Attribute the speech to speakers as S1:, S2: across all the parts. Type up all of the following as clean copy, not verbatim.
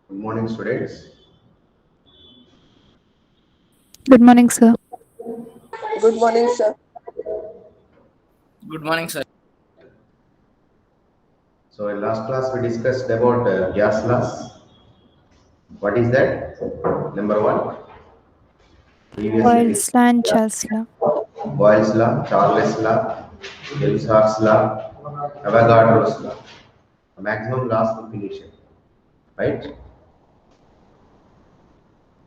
S1: Good morning, students.
S2: Good morning, sir.
S3: Good morning, sir.
S4: Good morning, sir.
S1: So in last class we discussed about gas laws. What is that? Number one, previously
S2: Boyle's law and
S1: discussed
S2: Charles law.
S1: Boyle's law, Charles law, Gilsar's law, Avogadro's law. Maximum loss definition, right?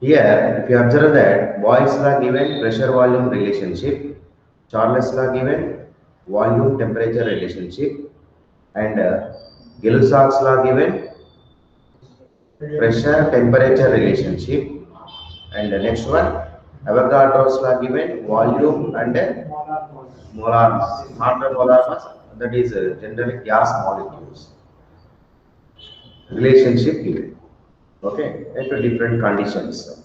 S1: Here, if you observe that Boyle's law given pressure volume relationship, Charles law given volume temperature relationship, and Gilsar's law given pressure temperature relationship, and the next one Avogadro's law given volume and molar mass, not the molar mass, that is generally gas molecules relationship given, okay, into different conditions.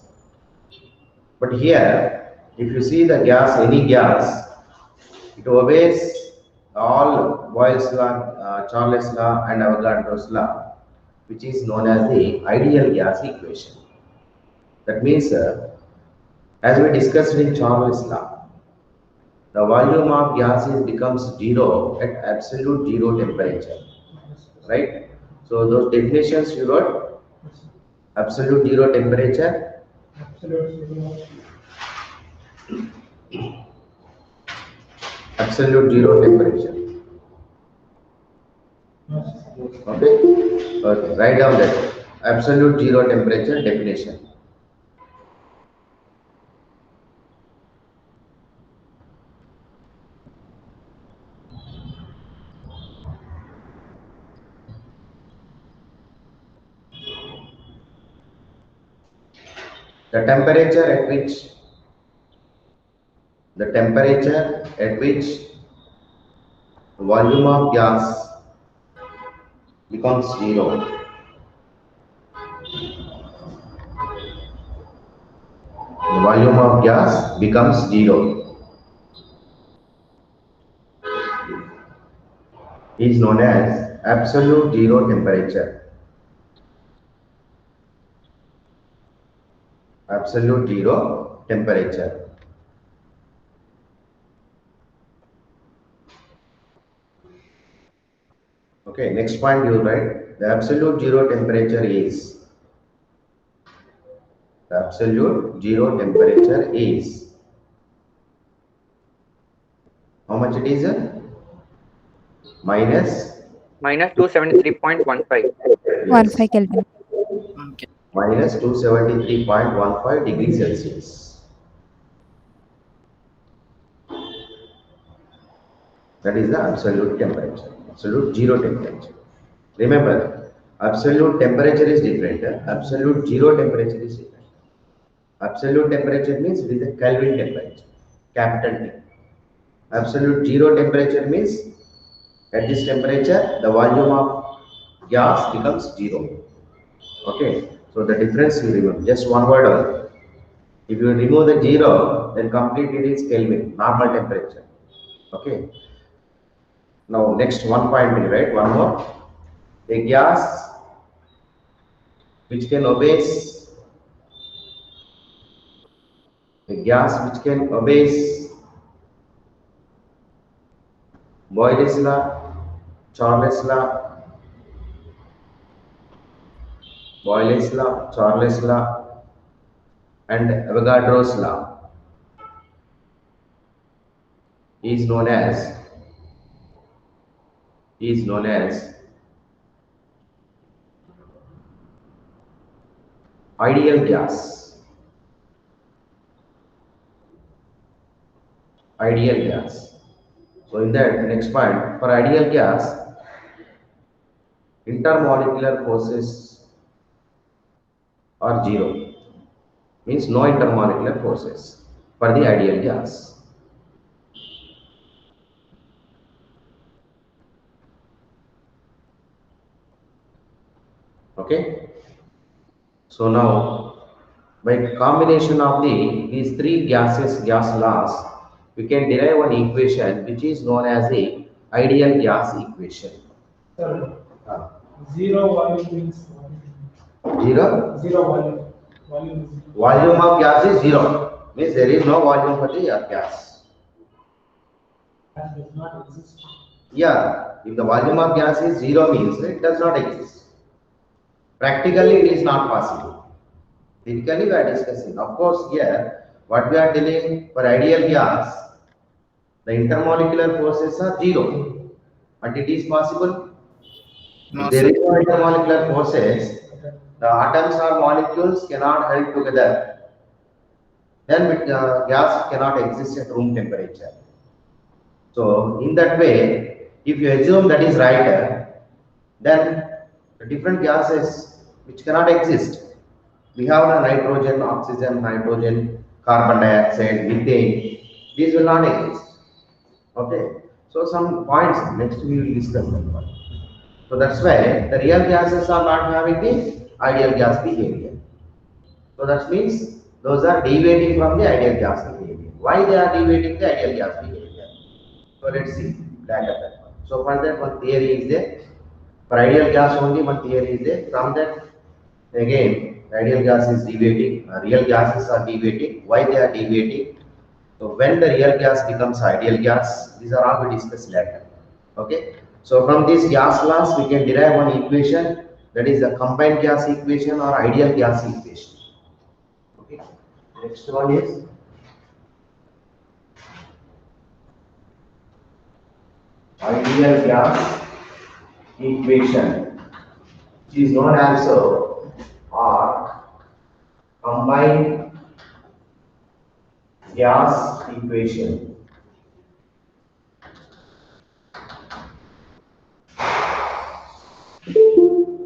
S1: But here, if you see the gas, any gas, it obeys all Boyle's law, Charles law, and Avogadro's law, which is known as the ideal gas equation. That means, as we discussed in Charles law, the volume of gases becomes zero at absolute zero temperature, right? So those definitions you wrote: absolute zero temperature, absolute zero temperature. Okay, okay. Write down that absolute zero temperature definition. The temperature at which the temperature at which volume of gas becomes zero. The volume of gas becomes zero is known as absolute zero temperature. Absolute zero temperature. Okay, next point you write the absolute zero temperature is the absolute zero temperature is how much it is? Minus
S3: Minus 273.15.
S2: One
S1: yes,
S2: five Kelvin.
S4: Okay.
S1: minus 273.15 degrees Celsius. That is the absolute temperature, absolute zero temperature. Remember, absolute temperature is different. Absolute zero temperature is different. Absolute temperature means it is a Kelvin temperature, capital T. Absolute zero temperature means at this temperature the volume of gas becomes zero. Okay, so the difference you remove just one word only. If you remove the zero, then complete it is Kelvin, normal temperature. Okay. Now next one point, right? One more. A gas which can obey a gas which can obey Boyle's law, Charles law, Charles law, and Avogadro's law. is known as ideal gas. Ideal gas. So in that next point, for ideal gas, intermolecular forces are zero. Means no intermolecular forces for the ideal gas. Okay. So now, by combination of these three gas laws, we can derive an equation which is known as the ideal gas equation.
S4: Sir,
S1: Uh,
S4: zero volume means
S1: Zero
S4: zero volume. Volume is zero.
S1: volume of gas is zero. Means there is no volume for the gas.
S4: That does not exist.
S1: Yeah, if the volume of gas is zero means it does not exist. Practically it is not possible. Theoretically we are discussing. Of course here what we are dealing for ideal gas, the intermolecular forces are zero. But it is possible. If there is no intermolecular forces, the atoms or molecules cannot held together. Then gas cannot exist at room temperature. So in that way, if you assume that is right, then the different gases which cannot exist. We have the nitrogen, oxygen, hydrogen, carbon dioxide, methane. These will not exist. Okay. So some points next we will discuss that one. So that's why the real gases are not having the ideal gas behavior. So that means those are deviating from the ideal gas behavior. Why they are deviating the ideal gas behavior? So let's see back at that one. So for that one theory is there. For ideal gas only one theory is there. From that again ideal gas is deviating. Real gases are deviating. Why they are deviating? So when the real gas becomes ideal gas, these are all we discuss later. Okay. So from these gas laws we can derive one equation, that is a combined gas equation or ideal gas equation. Okay. Next one is ideal gas equation, which is known also or combined gas equation.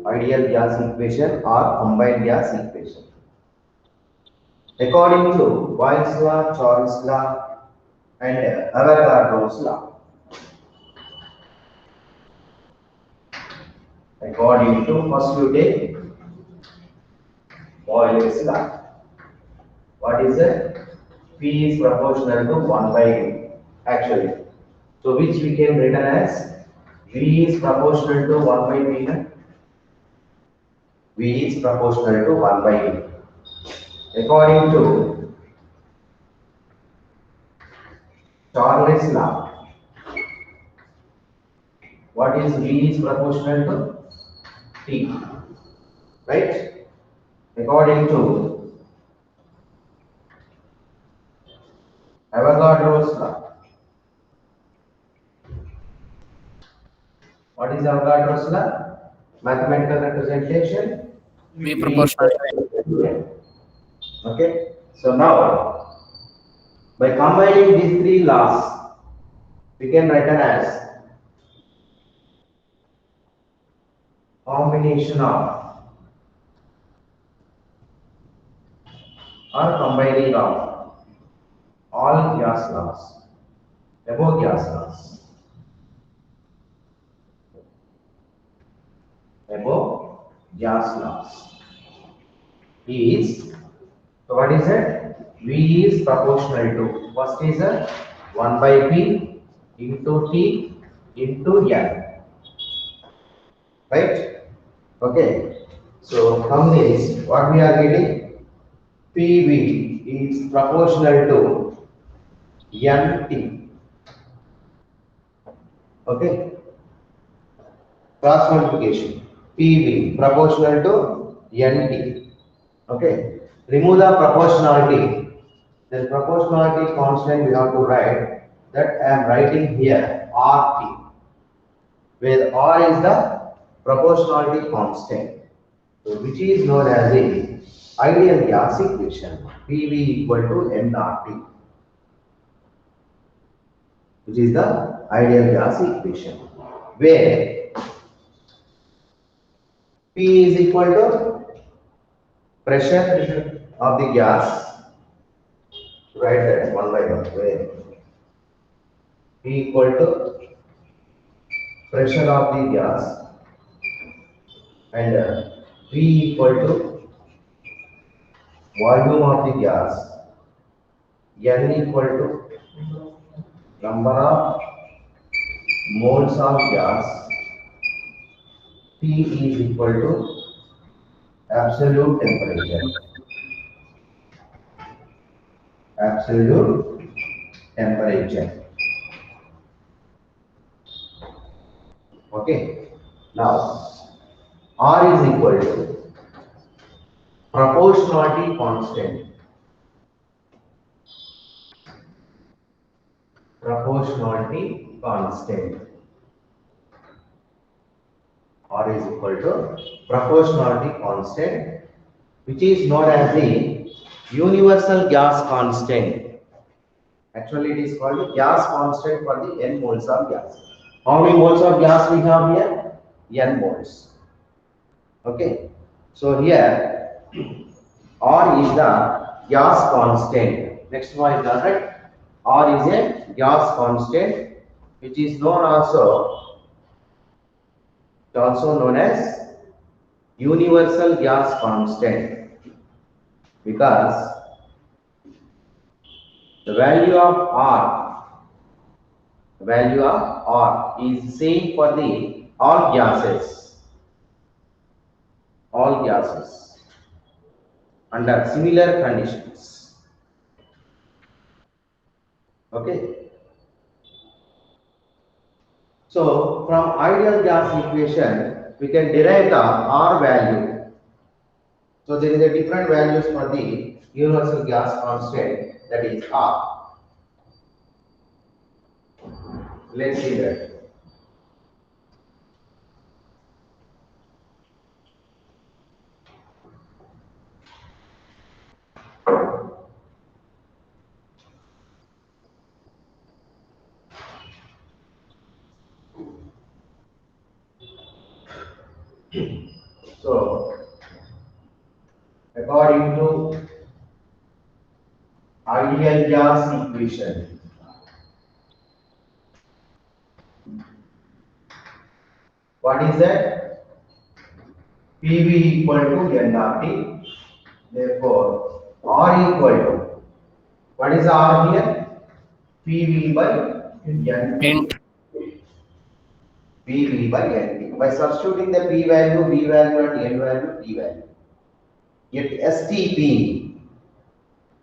S1: Ideal gas equation or combined gas equation. According to Boyle's law, Charles' law, and Avogadro's law. According to, first you take Boyle's law. What is it? P is proportional to 1 by V, actually. So which we can written as V is proportional to 1 by V. V is proportional to 1 by V. According to Charles' law, what is V is proportional to T, right? According to Avogadro's law, what is Avogadro's law? Mathematical representation.
S5: V proportional.
S1: Okay. So now, by combining these three laws, we can write it as combination of or combining of all gas laws, above gas laws, above gas laws is, so what is it? V is proportional to, first is a 1 by P into T into N, right? Okay. So from this, what we are getting? PV is proportional to NT. Okay. Cross multiplication. PV proportional to NT. Okay. Remove the proportionality. The proportionality constant we have to write that I am writing here RT, where R is the proportionality constant, so which is known as the ideal gas equation, PV equal to nRT, which is the ideal gas equation, where P is equal to pressure of the gas. Write that one by one, where P equal to pressure of the gas and V equal to volume of the gas, N equal to number of moles of gas, T is equal to absolute temperature. Absolute temperature. Okay. Now, R is equal to proportionality constant. Proportionality constant. R is equal to proportionality constant, which is known as the universal gas constant. Actually, it is called the gas constant for the n moles of gas. How many moles of gas we have here? N moles. Okay. So here R is the gas constant. Next one is right. R is a gas constant, which is also known as universal gas constant, because the value of R is same for the all gases under similar conditions. Okay. So from ideal gas equation, we can derive the R value. So there is a different values for the universal gas constant, that is R. Let's see that. So according to ideal gas equation, what is that? PV equal to nRT. Therefore, R equal to, what is R here? PV by N. PV by NT. By substituting the P value, V value and N value, T value. At STP,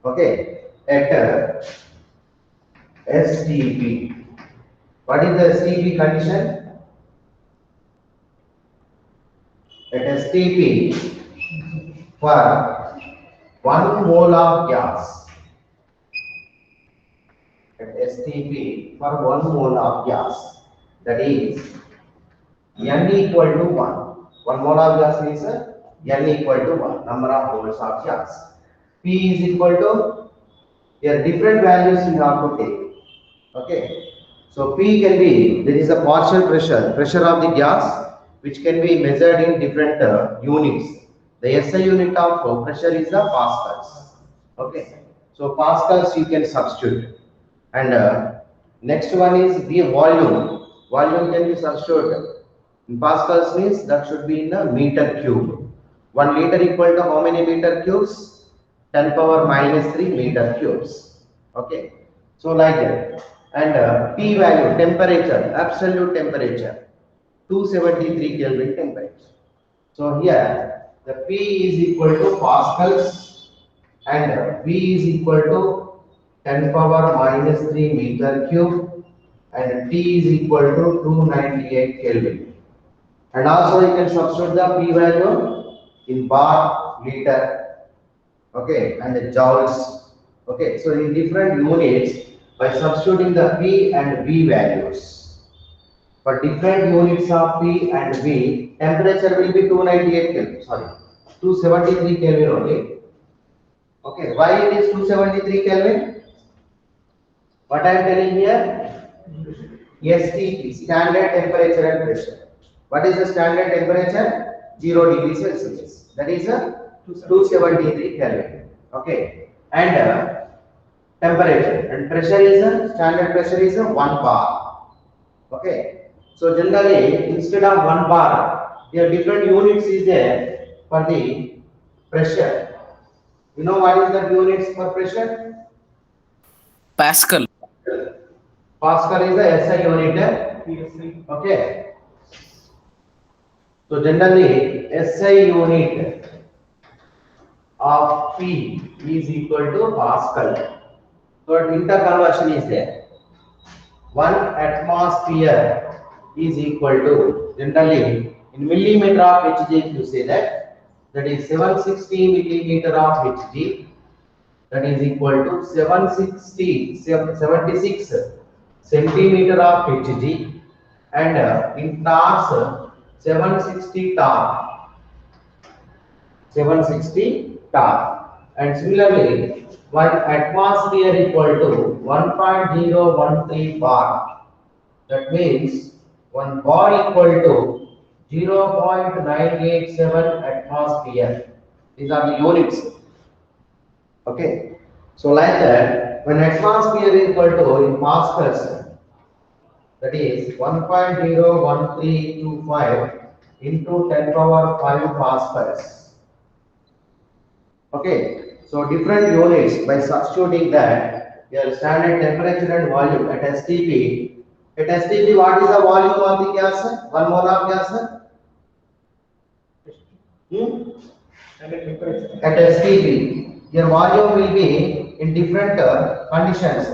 S1: okay, at STP, what is the STP condition? At STP, for 1 mole of gas, at STP for 1 mole of gas, that is N equal to 1. 1 mole of gas means N equal to 1, number of moles of gas. P is equal to, here different values you have to take. Okay. So P can be, there is a partial pressure of the gas, which can be measured in different units. The SI unit of pressure is the pascals. Okay. So pascals you can substitute. And next one is the volume. Volume can be substituted. In pascals means that should be in a meter cube. 1 liter equal to how many meter cubes? 10 power minus 3 meter cubes. Okay. So like that. And P value, temperature, absolute temperature, 273 Kelvin temperature. So here the P is equal to pascals and V is equal to 10 power minus 3 meter cube and T is equal to 298 Kelvin. And also you can substitute the P value in bar, liter, okay, and the joules. Okay, so in different units by substituting the P and V values. For different units of P and V, temperature will be 298 Kelvin, sorry, 273 Kelvin only. Okay, why it is 273 Kelvin? What I am telling here? STP, standard temperature and pressure. What is the standard temperature? 0 degrees Celsius. That is a 273 Kelvin. Okay, and temperature and pressure is a standard pressure is a 1 bar. Okay, so generally instead of 1 bar, there are different units is there for the pressure. You know what is the units for pressure?
S5: Pascal.
S1: Pascal is the SI unit.
S4: PSI.
S1: Okay. So generally SI unit of P is equal to Pascal. So interconversion is there. 1 atmosphere is equal to, generally in millimeter of Hg, you say that is 760 millimeter of Hg, that is equal to 76 centimeter of Hg, and in torrs 760 torr, and similarly 1 atmosphere equal to 1.013 bar. That means 1 bar equal to 0.987 atmosphere. These are the units. Okay. So like that, when atmosphere is equal to in pascals, that is 1.01325 into 10 power 5 pascals. Okay. So different units, by substituting that, your standard temperature and volume at STP. At STP, what is the volume of the gas? 1 mole of gas?
S4: And the temperature.
S1: At STP, your volume will be in different conditions.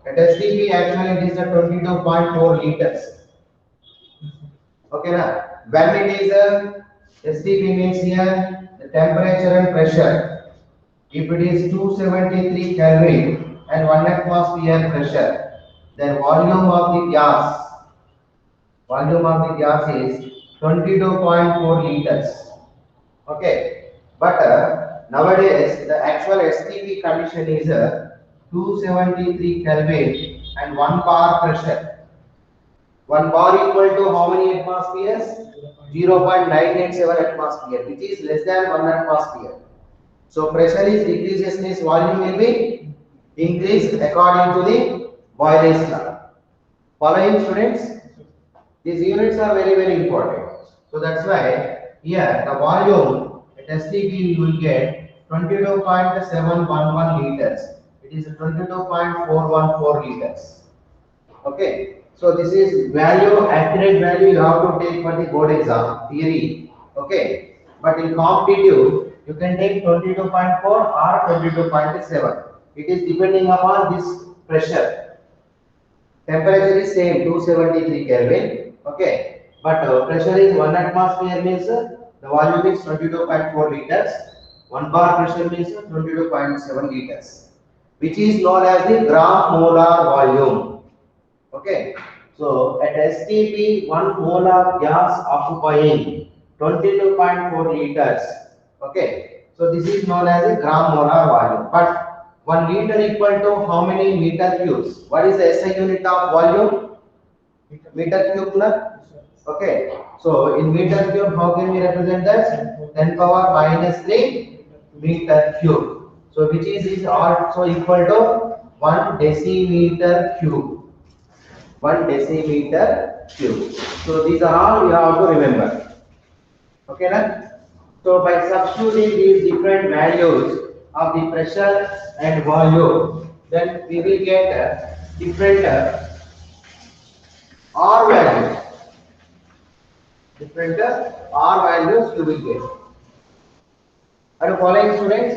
S1: At STP, actually it is a 22.4 liters. Okay, now when it is STP means here the temperature and pressure. If it is 273 Kelvin and 1 atmosphere pressure, then volume of the gas is 22.4 liters. Okay, but nowadays the actual STP condition is 273 Kelvin and 1 bar pressure. 1 bar equal to how many atmospheres? 0.987 atmosphere, which is less than 1 atmosphere. So pressure is decreases, means volume will be increased according to the Boyle's law. Following students, these units are very, very important. So that's why here the volume at STP you will get 22.711 liters. It is 22.414 liters. Okay. So this is value, accurate value you have to take for the board exam theory. Okay. But in competitive, you can take 22.4 or 22.7. It is depending upon this pressure. Temperature is same 273 Kelvin. Okay. But pressure is 1 atmosphere means the volume is 22.4 liters. 1 bar pressure means 22.7 liters, which is known as the gram molar volume. Okay. So at STP, 1 mole of gas occupying 22.4 liters. Okay. So this is known as a gram molar volume. But 1 liter equal to how many meter cubes? What is the SI unit of volume? Meter cube. Okay. So in meter cube, how can we represent that? 10 power minus 3 meter cube. So which is also equal to 1 decimeter cube. 1 decimeter cube. So these are all you have to remember. Okay, na? So by substituting these different values of the pressure and volume, then we will get different R values. Different R values you will get. Are you following, students?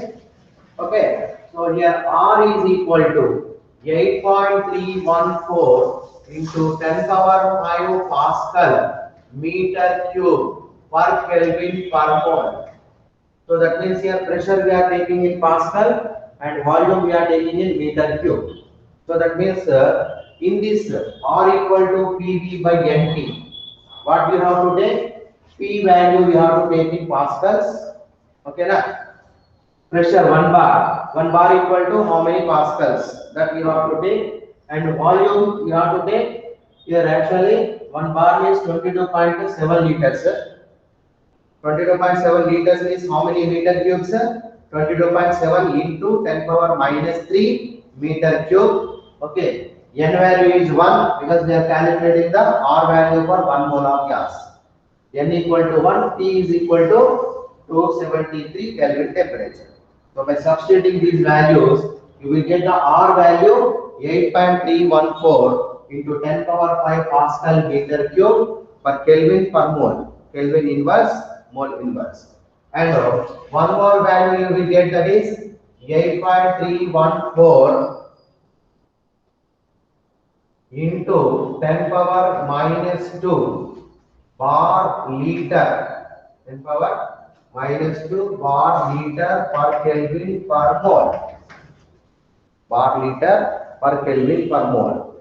S1: Okay. So here R is equal to 8.314 into 10 power 5 Pascal meter cube per Kelvin per mole. So that means here pressure we are taking in Pascal and volume we are taking in meter cube. So that means in this R equal to PV by NT, what we have to take? P value we have to take in pascals. Okay, na? Pressure 1 bar equal to how many pascals? That we have to take, and volume we have to take. Here actually 1 bar means 22.7 liters. 22.7 liters is how many meter cubes? 22.7 into 10 power minus 3 meter cube. Okay. N value is 1 because they are calculating the R value for 1 mole of gas. N equal to 1, T is equal to 273 Kelvin temperature. So by substituting these values, you will get the R value 8.314 into 10 power 5 Pascal meter cube per Kelvin per mole. Kelvin inverse, mole inverse. And one more value you will get, that is 8.314 into 10 power minus 2 bar liter, 10 power minus 2 bar liter per Kelvin per mole. Bar liter per Kelvin per mole.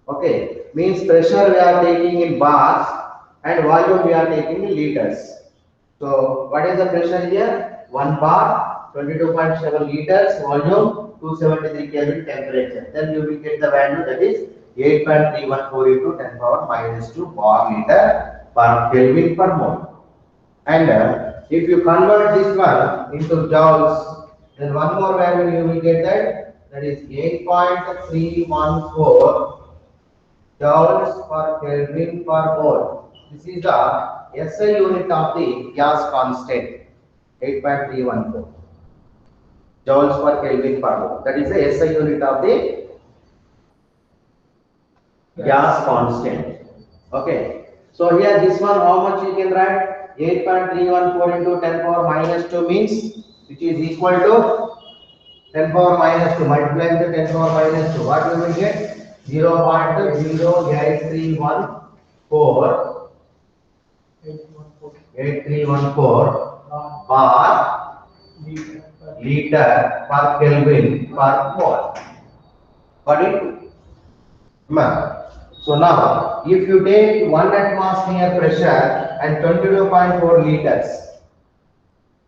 S1: Okay, means pressure we are taking in bars and volume we are taking in liters. So what is the pressure here? 1 bar, 22.7 liters, volume 273 Kelvin temperature. Then you will get the value, that is 8.314 into 10 power minus 2 bar liter per Kelvin per mole. And if you convert this one into joules, then one more value you will get, that is 8.314 joules per Kelvin per mole. This is the SI unit of the gas constant, 8.314 joules per Kelvin per mole. That is the SI unit of the gas constant. Okay. So here this one, how much you can write? 8.314 into 10 power minus 2 means, which is equal to 10 power minus 2 multiplied to 10 power minus 2. What you will get? 0.08314 bar liter per Kelvin per mole. Got it? So now, if you take 1 atmosphere pressure and 22.4 liters,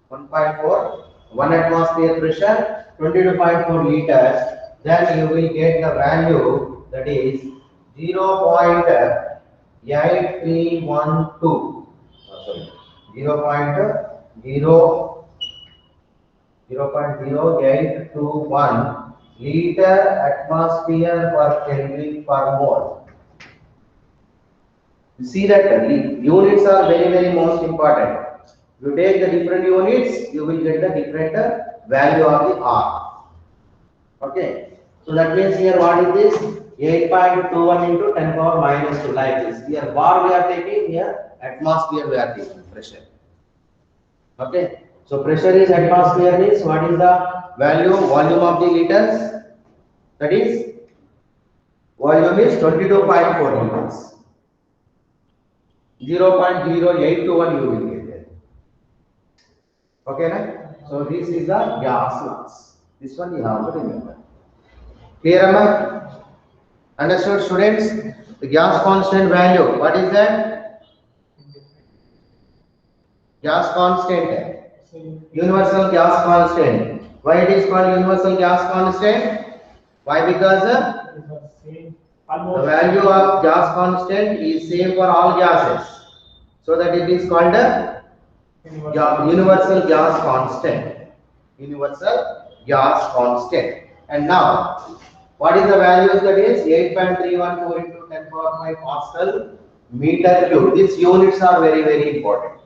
S1: 1 atmosphere pressure, 22.4 liters, then you will get the value, that is 0.8312. Sorry, 0.0821 liter atmosphere per Kelvin per mole. You see that units are very most important. You take the different units, you will get the different value of the R. Okay. So that means here what is this? 8.21 into 10 power minus 2, like this. Here bar we are taking, here atmosphere we are taking, pressure. Okay. So pressure is atmosphere means what is the value, volume of the liters? That is, volume is 22.4 liters. 0.0821 you will get there. Okay, na? So this is the gas loss. This one you have to remember. Clear, Amma? Understood, students? The gas constant value. What is that? Gas constant. Universal gas constant. Why it is called universal gas constant? Why? Because the value of gas constant is same for all gases. So that it is called a universal gas constant. Universal gas constant. And now, what is the values? That is 8.314 into 10 power 5 Pascal meter cube. These units are very important.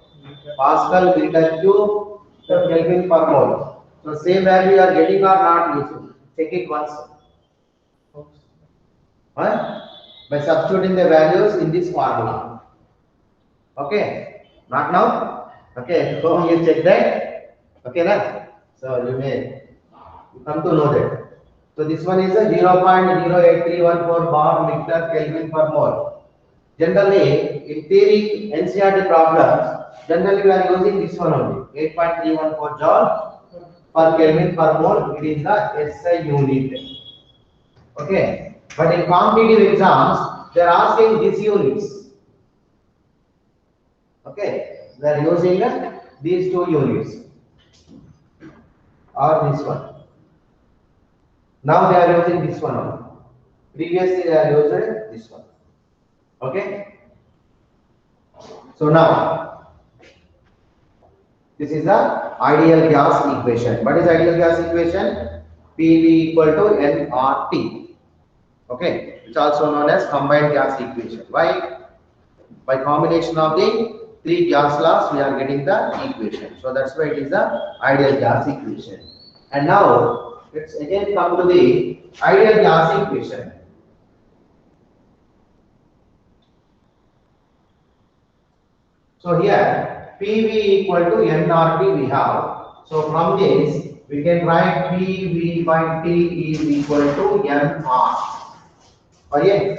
S1: Pascal meter cube per Kelvin per mole. So same value you are getting or not, you check it once. By substituting the values in this formula. Okay, not now. Okay, so you check that. Okay, na? So you may come to know that. So this one is a 0.08314 bar liter Kelvin per mole. Generally, in theory, NCERT problems, generally we are using this one only, 8.314 joule per Kelvin per mole. It is the SI unit. Okay, but in competitive exams, they are asking these units. Okay, they are using these two units or this one. Now they are using this one only. Previously they are using this one. Okay. So now this is the ideal gas equation. What is ideal gas equation? PV equal to nRT. Okay, it's also known as combined gas equation. Why? By combination of the three gas laws, we are getting the equation. So that's why it is the ideal gas equation. And now let's again come to the ideal gas equation. So here PV equal to nRT we have. So from this we can write PV by T is equal to nR. Okay.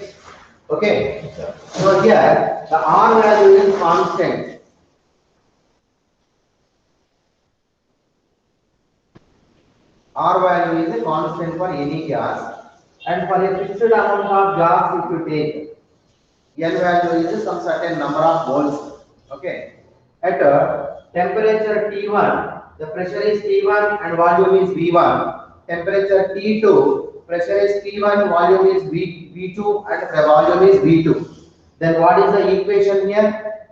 S1: Okay. So here the R value is constant. R value is a constant for any gas, and for a fixed amount of gas if you take N value is some certain number of moles. Okay. At temperature T1, the pressure is T1 and volume is V1. Temperature T2, pressure is T1, volume is V2 and the volume is V2. Then what is the equation here?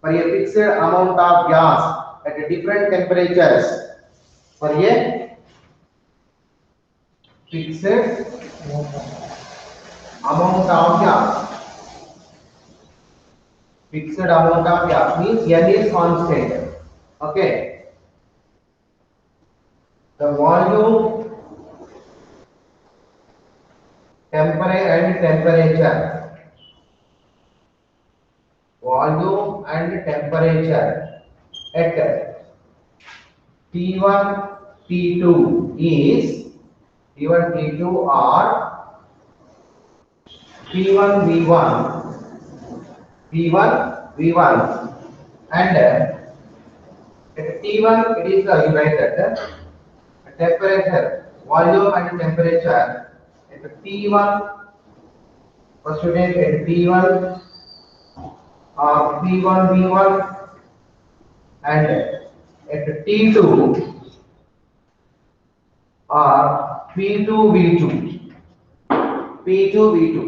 S1: For a fixed amount of gas at different temperatures, for a fixed amount of gas. Fixed amount of gas means N is constant. Okay. The volume, temperature. Volume and temperature at T1, T2 is T1, T2 are T1, V1, and at T1 it is the united temperature, volume and temperature at T1. First you take at T1 P1 V1 and at T2 P2 V2. P2 V2.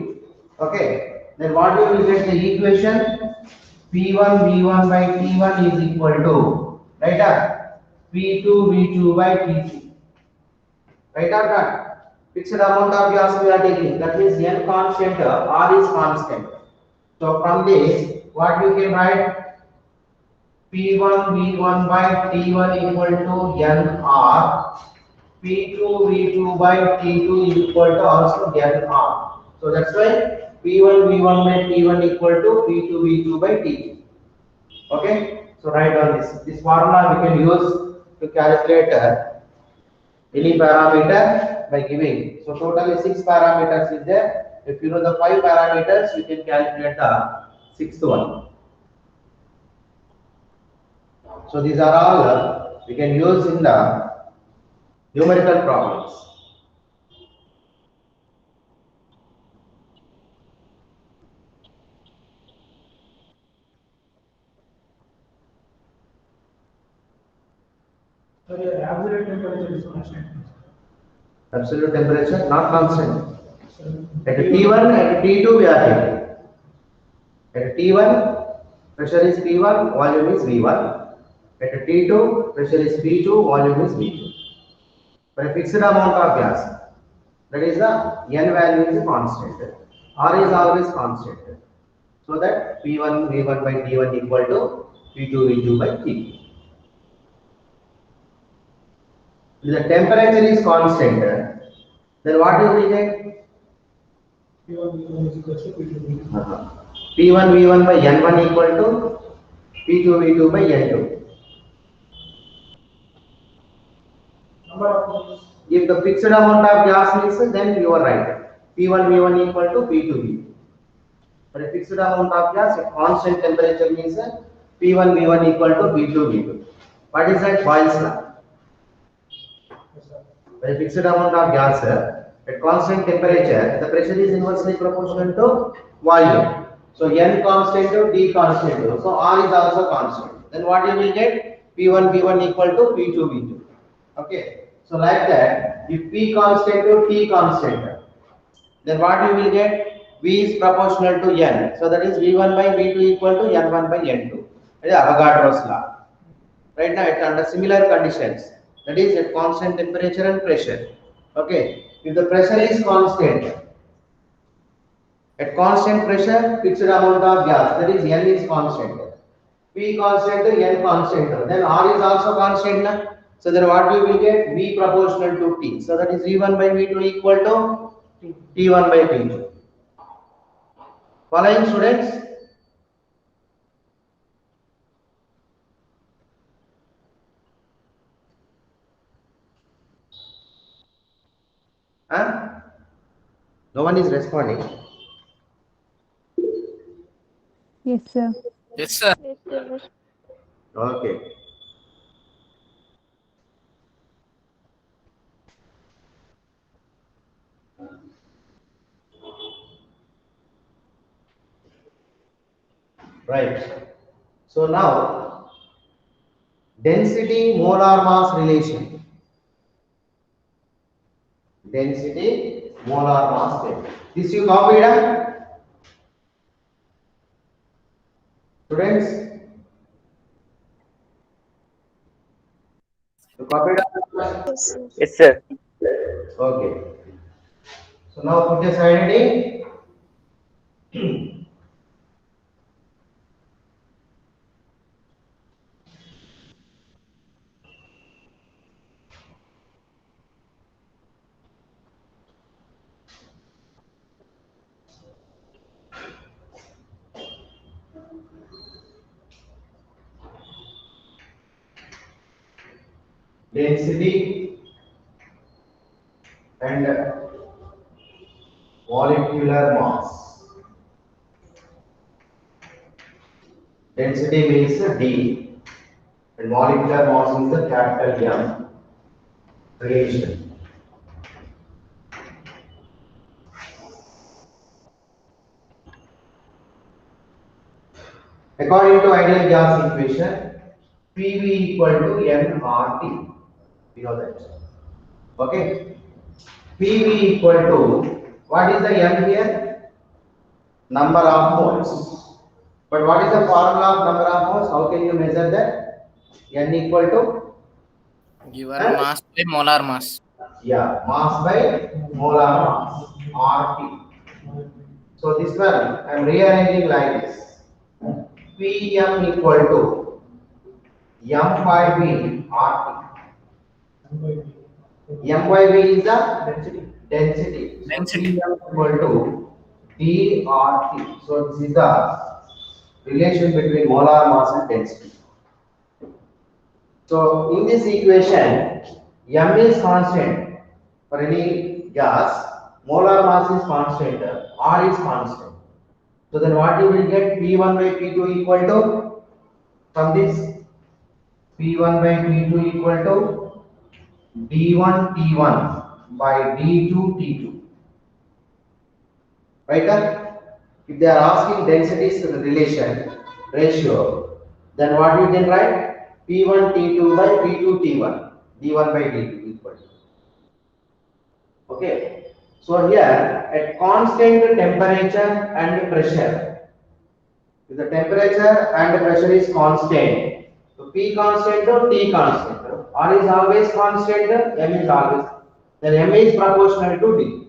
S1: Okay. Then what you will get the equation? P1 V1 by T1 is equal to, right? P2 V2 by T2. Right or not? Fixed amount of gas we are taking. That means N constant, R is constant. So from this, what you can write? P1 V1 by T1 equal to NR. P2 V2 by T2 is equal to also NR. So that's why P1 V1 by T1 equal to P2 V2 by T2. Okay. So write down this. This formula we can use to calculate any parameter by giving. So totally 6 parameters is there. If you know the 5 parameters, you can calculate the 6th one. So these are all we can use in the numerical problems.
S4: So the absolute temperature is constant.
S1: Absolute temperature not constant. At T1 and T2 we are taking. At T1 pressure is P1, volume is V1. At T2 pressure is P2, volume is V2. For a fixed amount of gas, that is the N value is constant. R is always constant. So that P1 V1 by T1 equal to P2 V2 by T2. If the temperature is constant, then what do we get?
S4: P1 V1 is equal to P2 V2.
S1: P1 V1 by N1 equal to P2 V2 by N2.
S4: Number of moles.
S1: If the fixed amount of gas means, then you are right. P1 V1 equal to P2 V2. For a fixed amount of gas, a constant temperature means P1 V1 equal to P2 V2. What is that? Boyle's law.
S4: Yes, sir.
S1: For a fixed amount of gas, At constant temperature, the pressure is inversely proportional to volume. So N constant to T constant to. So R is also constant. Then what you will get? P1 V1 equal to P2 V2. Okay. So like that, if P constant to T constant, then what you will get? V is proportional to N. So that is V1 by V2 equal to N1 by N2. That is Avogadro's law. Right now it's under similar conditions, that is at constant temperature and pressure. Okay, if the pressure is constant, at constant pressure fixed amount of gas, that is N is constant, P constant N constant, then R is also constant na? So then what we will get? V proportional to T, so that is V1 by V2 equal to T1 by T2. Following students? Huh? No one is responding.
S2: Yes, sir.
S5: Yes, sir.
S1: Okay. Right. So now, density molar mass relation. Density molar mass relation. This you copied, huh? Students? You copied? Huh?
S3: Yes, sir.
S1: Okay. So now put this identity. Density and molecular mass. Density means D and molecular mass is the capital M relation. According to ideal gas equation, PV equal to nRT. You know that. Okay. PV equal to, what is the N here? Number of moles. But what is the formula of number of moles? How can you measure that? N equal to?
S5: Given mass by molar mass.
S1: Yeah, mass by molar mass, RT. So this one I am rearranging like this. Pm equal to M by V RT. M by V is the density. So
S5: Density.
S1: Pm equal to dRT. So this is the relation between molar mass and density. So in this equation, M is constant for any gas, molar mass is constant, R is constant. So then what you will get? P1 by P2 equal to, from this, P1 by P2 equal to D1 T1 by D2 T2. Right? If they are asking densities relation, ratio, then what you can write? P1 T2 by P2 T1, D1 by D2 equal to. Okay. So here at constant temperature and pressure, if the temperature and pressure is constant, so P constant or T constant, R is always constant, M is always, then M is proportional to D.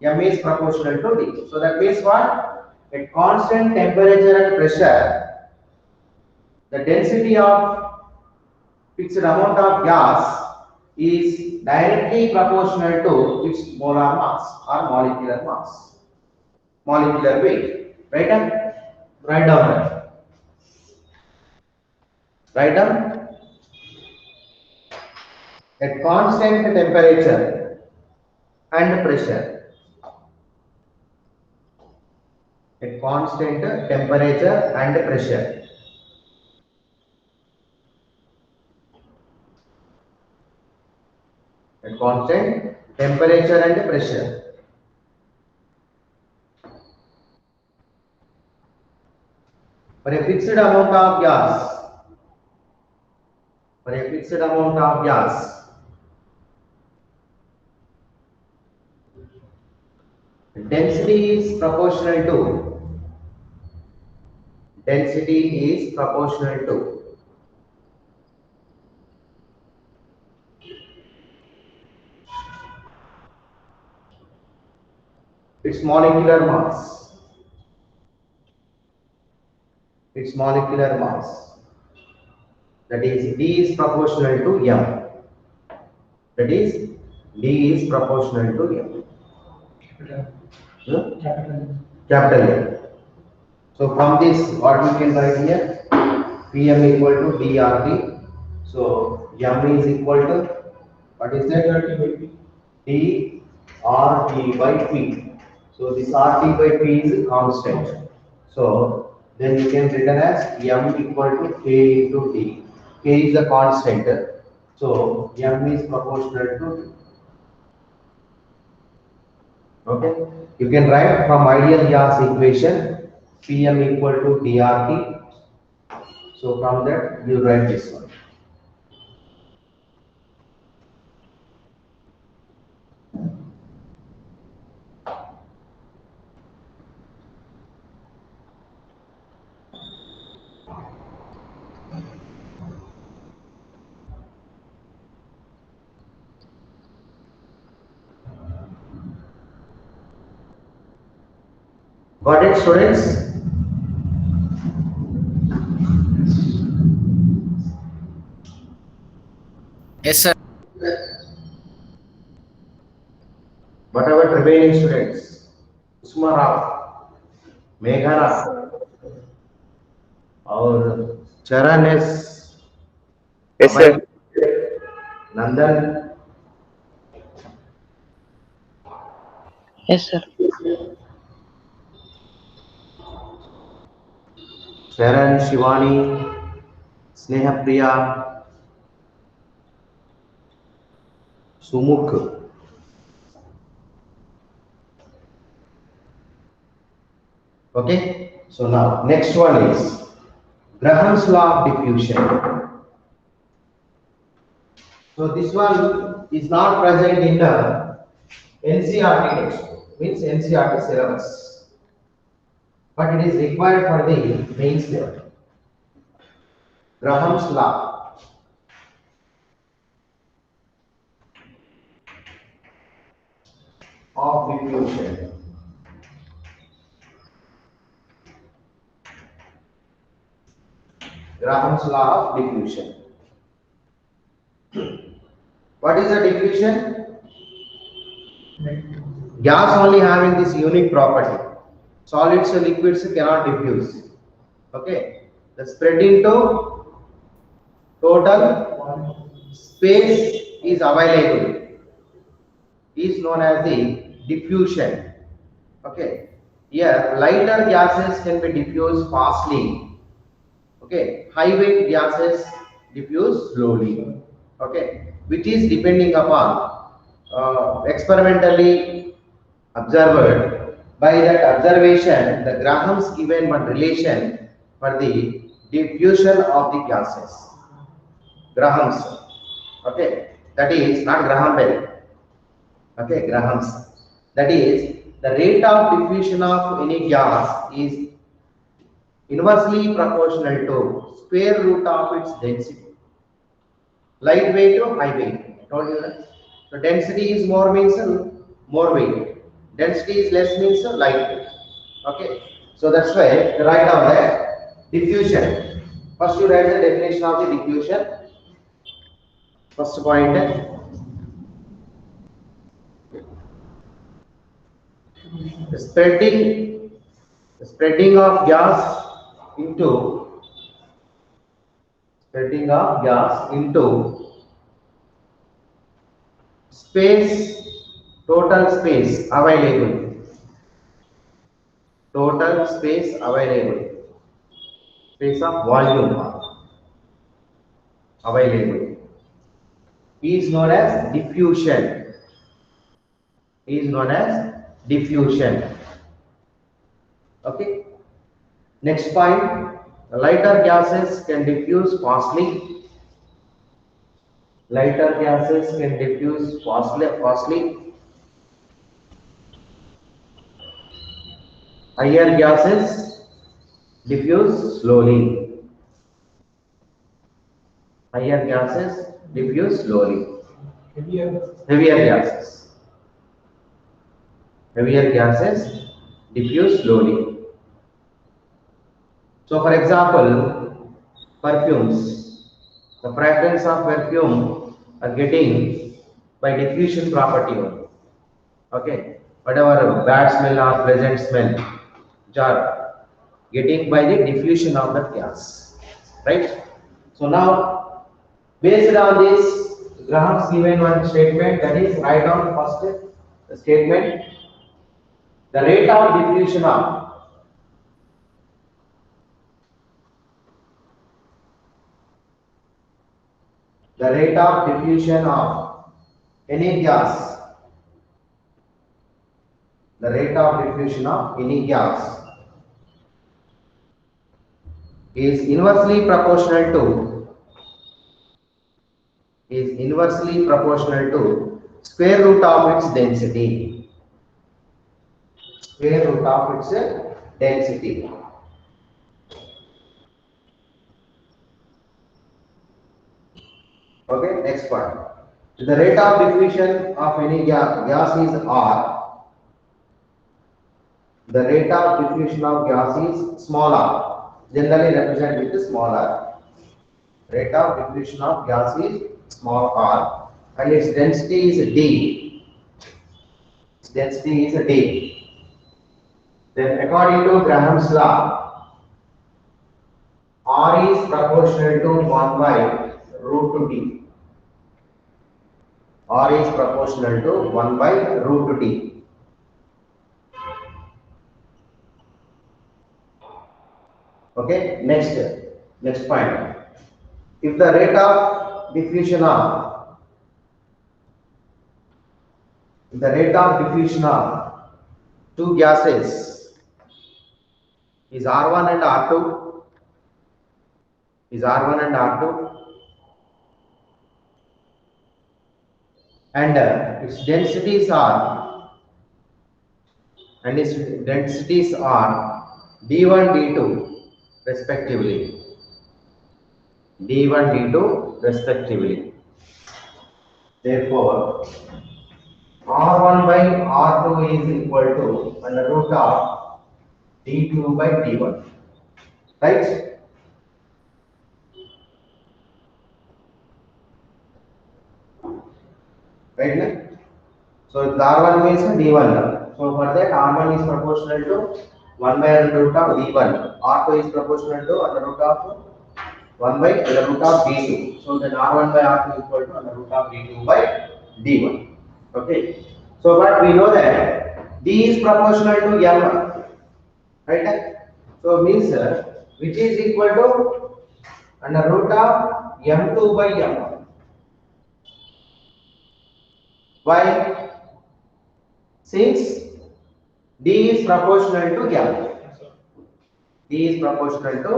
S1: M is proportional to D. So that means what? At constant temperature and pressure, the density of fixed amount of gas is directly proportional to its molar mass or molecular mass, molecular weight. Right? Write down that. Write down. At constant temperature and pressure, at constant temperature and pressure, at constant temperature and pressure. For a fixed amount of gas, density is proportional to its molecular mass. That is D is proportional to M. That is D is proportional to M. Capital M. So from this, what we can write here? Pm equal to dRT. So M is equal to, what is that? D RT by P. So this RT by P is constant. So then you can written as M equal to K into D. K is the constant. So M is proportional to D. Okay. You can write from ideal gas equation Pm equal to dRT. So from that you write this one. Got it, students?
S5: Yes, sir.
S1: What about remaining students? Usma Rao, Megha Rao, और चरण S,
S3: Yes, sir.
S1: नंदन,
S6: Yes, sir.
S1: चरण, शिवानी, स्नेहप्रिया, सुमुख. Okay, so now next one is Graham's law of diffusion. So this one is not present in the NCERT textbook, means NCERT syllabus, but it is required for the mains level. Graham's law. Of diffusion. Graham's law of diffusion. What is the diffusion? Gas only having this unique property. Solids and liquids cannot diffuse. Okay. The spreading to total space is available is known as the diffusion. Okay. Here lighter gases can be diffused fastly. Okay. High weight gases diffuse slowly. Okay. Which is depending upon experimentally observed. By that observation, the Graham's given one relation for the diffusion of the gases. Graham's. Okay. That is not Graham Bell. Okay. Graham's. That is the rate of diffusion of any gas is inversely proportional to square root of its density. Light weight to high weight. I told you that. So density is more means more weight. Density is less means light weight. Okay. So that's why write down the diffusion. First you write the definition of the diffusion. First point. The spreading of gas into space, total space available, space of volume available is known as diffusion. is known as diffusion. Okay. Next point, lighter gases can diffuse fastly. Lighter gases can diffuse fastly. Higher gases diffuse slowly. Higher gases diffuse slowly. Heavier gases. Heavier gases diffuse slowly. So, for example, perfumes. The fragrance of perfume are getting by diffusion property only. Okay, whatever bad smell or pleasant smell, which are getting by the diffusion of the gas, right? So now, based on this, Graham's given one statement, that is, write down first statement. The rate of diffusion of any gas, the rate of diffusion of any gas is inversely proportional to square root of its density. Square root of its density. Okay, next one. The rate of diffusion of any gas is R. The rate of diffusion of gas is small r, generally represented with small r. Rate of diffusion of gas is small r and its density is D. Its density is D. Then according to Graham's law, R is proportional to 1 by root D. R is proportional to 1 by root D. Okay, next point. If the rate of diffusion of two gases is R1 and R2, and its densities are D1, D2 respectively. D1, D2 respectively. Therefore, R1 by R2 is equal to under root of D2 by D1. Right? Right now? So the R1 means D1. So for that R1 is proportional to 1 by under root of D1. R2 is proportional to under root of 1 by under root of D2. So then R1 by R2 is equal to under root of D2 by D1. Okay. So but we know that D is proportional to M. Right? So means which is equal to under root of M2 by M1. Why? Since D is proportional to M. D is proportional to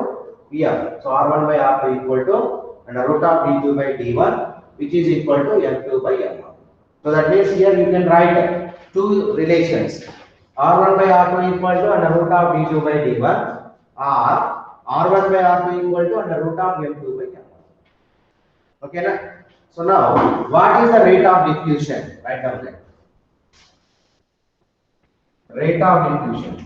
S1: M. So R1 by R2 equal to under root of D2 by D1, which is equal to M2 by M1. So that means here you can write two relations. R1 by R2 equal to under root of D2 by D1, or R1 by R2 equal to under root of M2 by M1. Okay, na? So now, what is the rate of diffusion? Write down that. Rate of diffusion.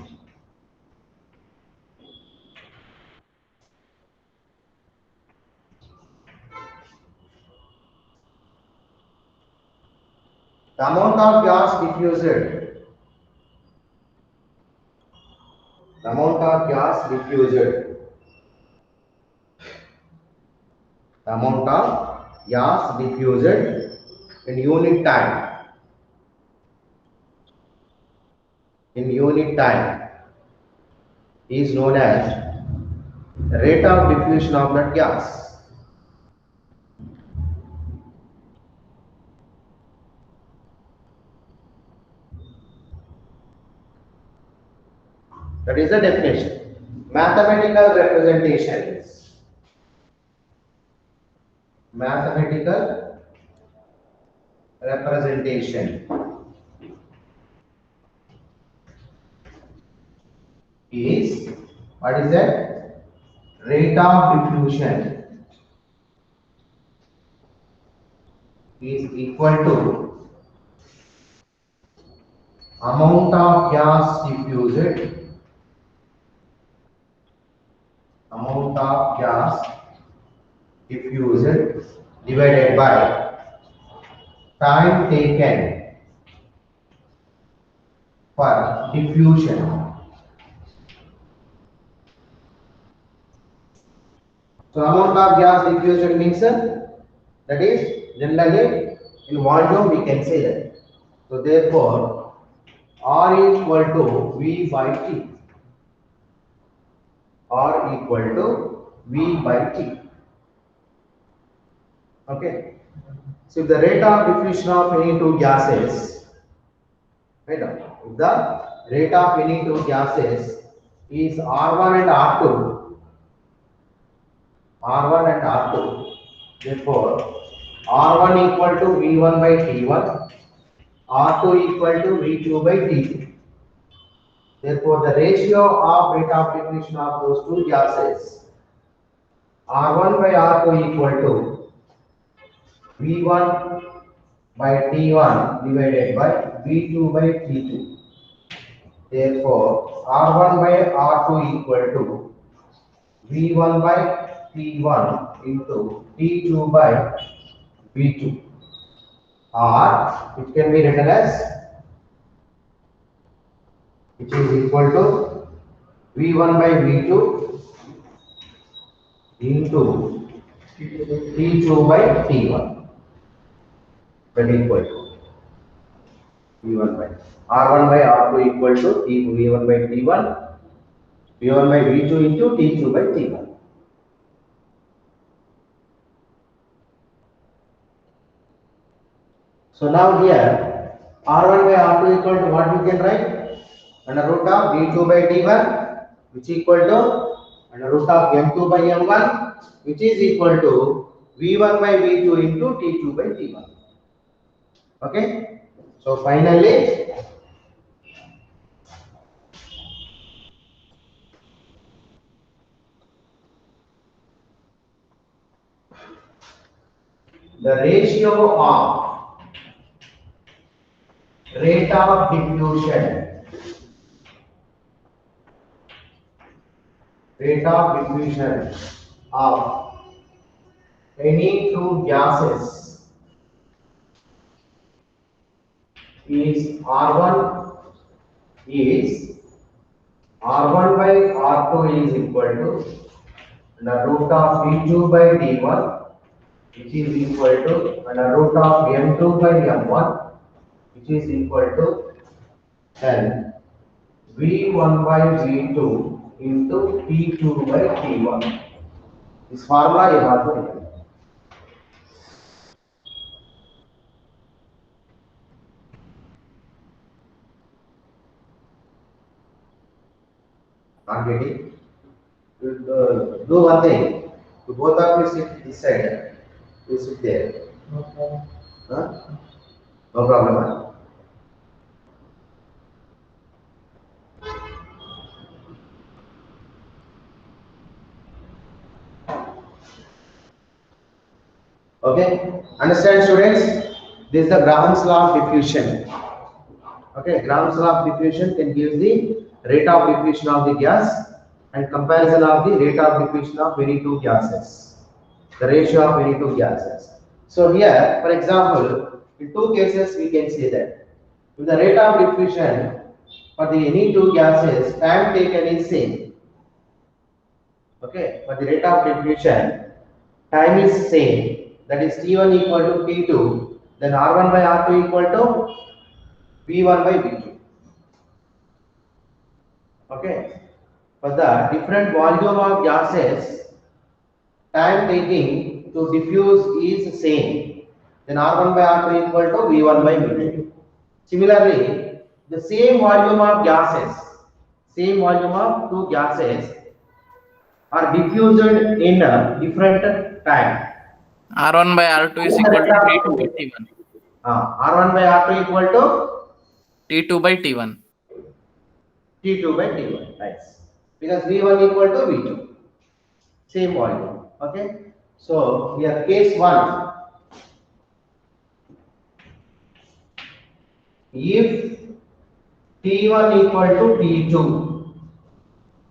S1: The amount of gas diffused. The amount of gas diffused. The amount of gas diffused in unit time. In unit time is known as the rate of diffusion of that gas. That is the definition. Mathematical representations. Mathematical representation is, what is that? Rate of diffusion is equal to amount of gas diffused, amount of gas diffused divided by time taken for diffusion. So amount of gas diffusion means that is generally in volume we can say that. So therefore R is equal to V by T. R equal to V by T. Okay. So if the rate of diffusion of any two gases, right now, if the rate of any two gases is R1 and R2, R1 and R2, therefore R1 equal to V1 by T1, R2 equal to V2 by T2. Therefore, the ratio of rate of diffusion of those two gases, R1 by R2 equal to V1 by T1 divided by V2 by T2. Therefore, R1 by R2 equal to V1 by T1 into T2 by V2. Or it can be written as, which is equal to V1 by V2 into T2 by T1. That is equal to V1 by R1 by R2 equal to V1 by T1, V1 by V2 into T2 by T1. So now here R1 by R2 equal to what we can write? Under root of V2 by T1, which is equal to under root of M2 by M1, which is equal to V1 by V2 into T2 by T1. Okay. So finally, the ratio of rate of diffusion, of any two gases is R1 by R2 is equal to the root of V2 by D1, which is equal to the root of M2 by M1, which is equal to then V1 by V2 into T2 by T1. This formula you have to remember. Not getting? Do one thing. You both of you sit this side. You sit there.
S4: No problem.
S1: Huh? No problem. Huh? Okay. Understand, students? This is the Graham's law of diffusion. Okay. Graham's law of diffusion can give the rate of diffusion of the gas and comparison of the rate of diffusion of any two gases, the ratio of any two gases. So here, for example, in two cases we can say that if the rate of diffusion for the any two gases, time taken is same. Okay, for the rate of diffusion, time is same. That is T1 equal to T2, then R1 by R2 equal to V1 by V2. Okay. For the different volume of gases, time taking to diffuse is same. Then R1 by R2 equal to V1 by V2. Similarly, the same volume of gases, same volume of two gases are diffused in a different time.
S5: R1 by R2 is equal to T2 by T1.
S1: R1 by R2 equal to
S5: T2 by T1.
S1: T2 by T1. Nice. Because V1 equal to V2. Same volume. Okay. So here case 1. If T1 equal to T2.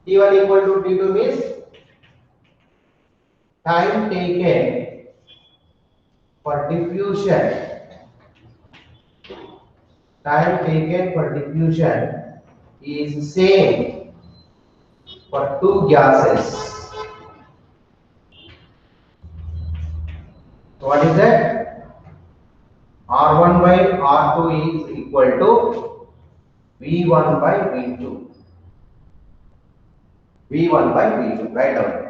S1: T1 equal to T2 means time taken for diffusion. Time taken for diffusion is same for two gases. So what is that? R1 by R2 is equal to V1 by V2. V1 by V2. Write down there.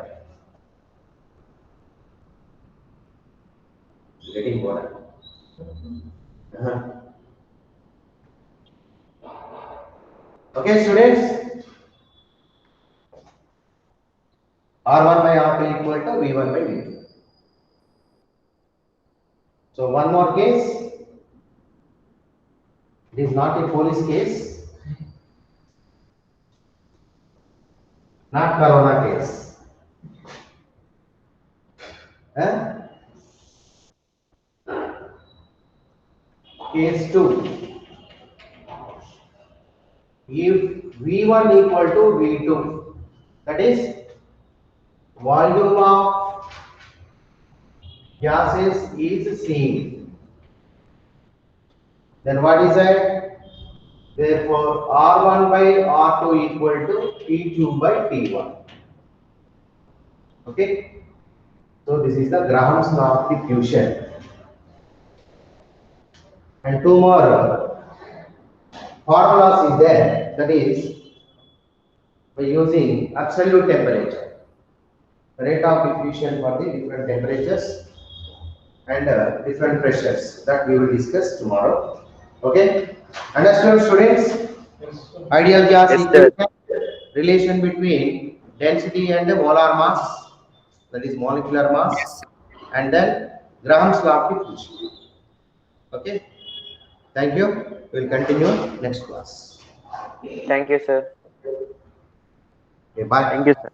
S1: Getting bored. Okay, students. R1 by R2 equal to V1 by V2. So one more case. It is not a police case, not corona case. Case 2. If V1 equal to V2, that is volume of gases is same, then what is that? Therefore, R1 by R2 equal to T2 by T1. Okay. So this is the Graham's law of diffusion. And two more formulas is there. That is by using absolute temperature, rate of diffusion for the different temperatures and different pressures, that we will discuss tomorrow. Okay. Understood, students? Ideal gas
S3: Yes,
S1: equation,
S3: sir.
S1: relation between density and molar mass, that is molecular mass,
S5: Yes.
S1: and then Graham's law of diffusion. Okay. Thank you. We will continue next class.
S3: Thank you, sir.
S1: Okay, bye.
S3: Thank you, sir.